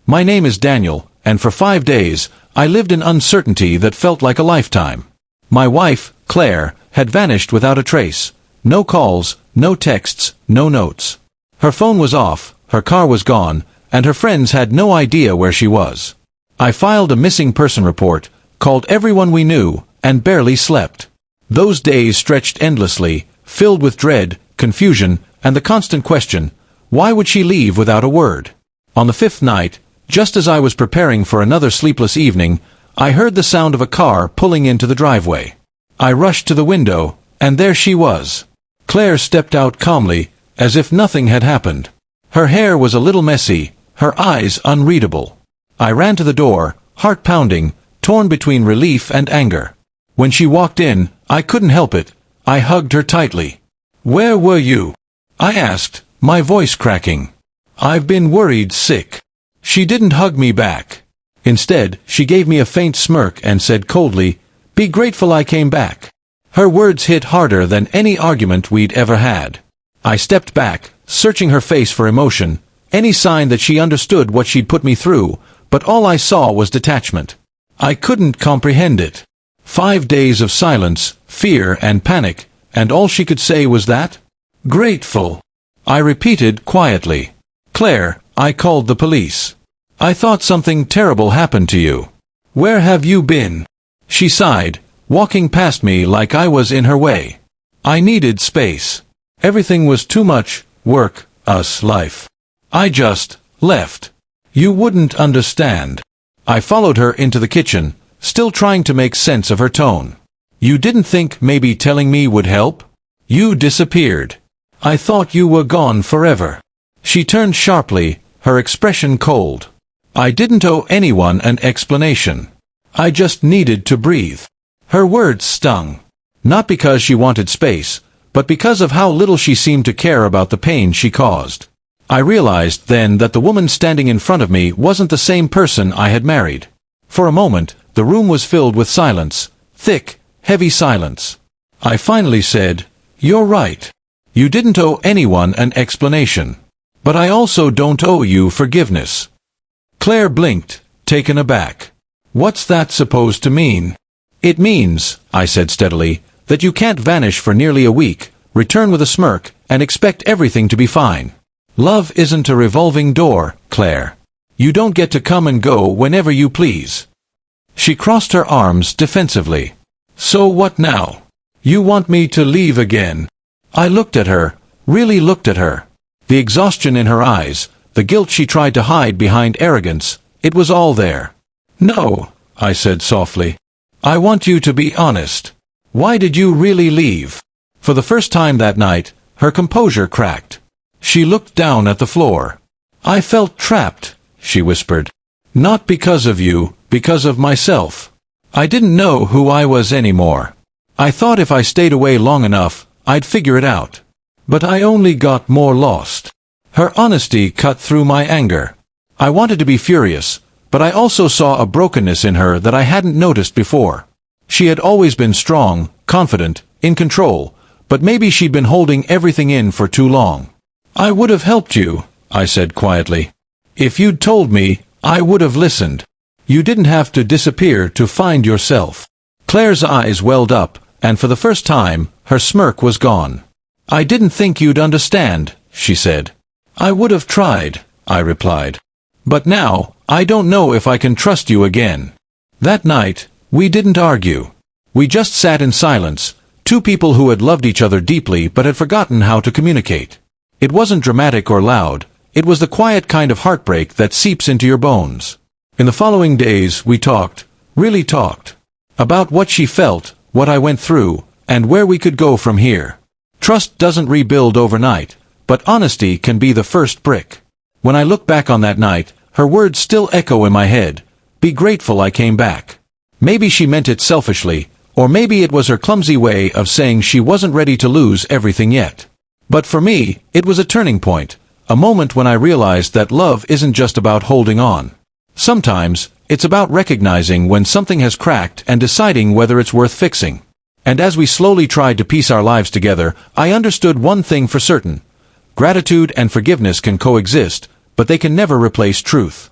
My name is Daniel, and for 5 days, I lived in uncertainty that felt like a lifetime. My wife, Claire, had vanished without a trace. No calls, no texts, no notes. Her phone was off, her car was gone, and her friends had no idea where she was. I filed a missing person report, called everyone we knew, and barely slept. Those days stretched endlessly, filled with dread, confusion, and the constant question, why would she leave without a word? On the 5th night, just as I was preparing for another sleepless evening, I heard the sound of a car pulling into the driveway. I rushed to the window, and there she was. Claire stepped out calmly, as if nothing had happened. Her hair was a little messy, her eyes unreadable. I ran to the door, heart pounding, torn between relief and anger. When she walked in, I couldn't help it. I hugged her tightly. "Where were you?" I asked, my voice cracking. "I've been worried sick." She didn't hug me back. Instead, she gave me a faint smirk and said coldly, "Be grateful I came back." Her words hit harder than any argument we'd ever had. I stepped back, searching her face for emotion, any sign that she understood what she'd put me through, but all I saw was detachment. I couldn't comprehend it. 5 days of silence, fear, and panic, and all she could say was that? "Grateful," I repeated quietly. "Claire, I called the police. I thought something terrible happened to you. Where have you been?" She sighed, walking past me like I was in her way. I needed space. Everything was too much, work, us, life. I just left. "You wouldn't understand." I followed her into the kitchen, still trying to make sense of her tone. "You didn't think maybe telling me would help? You disappeared. I thought you were gone forever." She turned sharply, her expression cold. I didn't owe anyone an explanation. I just needed to breathe. Her words stung. Not because she wanted space, but because of how little she seemed to care about the pain she caused. I realized then that the woman standing in front of me wasn't the same person I had married. For a moment, the room was filled with silence, thick, heavy silence. I finally said, "You're right. You didn't owe anyone an explanation. But I also don't owe you forgiveness." Claire blinked, taken aback. "What's that supposed to mean?" "It means," I said steadily, "that you can't vanish for nearly a week, return with a smirk, and expect everything to be fine. Love isn't a revolving door, Claire. You don't get to come and go whenever you please." She crossed her arms defensively. "So what now? You want me to leave again?" I looked at her, really looked at her. The exhaustion in her eyes, the guilt she tried to hide behind arrogance, it was all there. "No," I said softly. "I want you to be honest. Why did you really leave?" For the first time that night, her composure cracked. She looked down at the floor. "I felt trapped," she whispered. "Not because of you, because of myself. I didn't know who I was anymore. I thought if I stayed away long enough, I'd figure it out. But I only got more lost." Her honesty cut through my anger. I wanted to be furious, but I also saw a brokenness in her that I hadn't noticed before. She had always been strong, confident, in control, but maybe she'd been holding everything in for too long. "I would have helped you," I said quietly. "If you'd told me, I would have listened. You didn't have to disappear to find yourself." Claire's eyes welled up, and for the first time, her smirk was gone. "I didn't think you'd understand," she said. "I would have tried," I replied. "But now, I don't know if I can trust you again." That night, we didn't argue. We just sat in silence, two people who had loved each other deeply but had forgotten how to communicate. It wasn't dramatic or loud, it was the quiet kind of heartbreak that seeps into your bones. In the following days, we talked, really talked, about what she felt, what I went through, and where we could go from here. Trust doesn't rebuild overnight, but honesty can be the first brick. When I look back on that night, her words still echo in my head. "Be grateful I came back." Maybe she meant it selfishly, or maybe it was her clumsy way of saying she wasn't ready to lose everything yet. But for me, it was a turning point, a moment when I realized that love isn't just about holding on. Sometimes, it's about recognizing when something has cracked and deciding whether it's worth fixing. And as we slowly tried to piece our lives together, I understood one thing for certain. Gratitude and forgiveness can coexist, but they can never replace truth.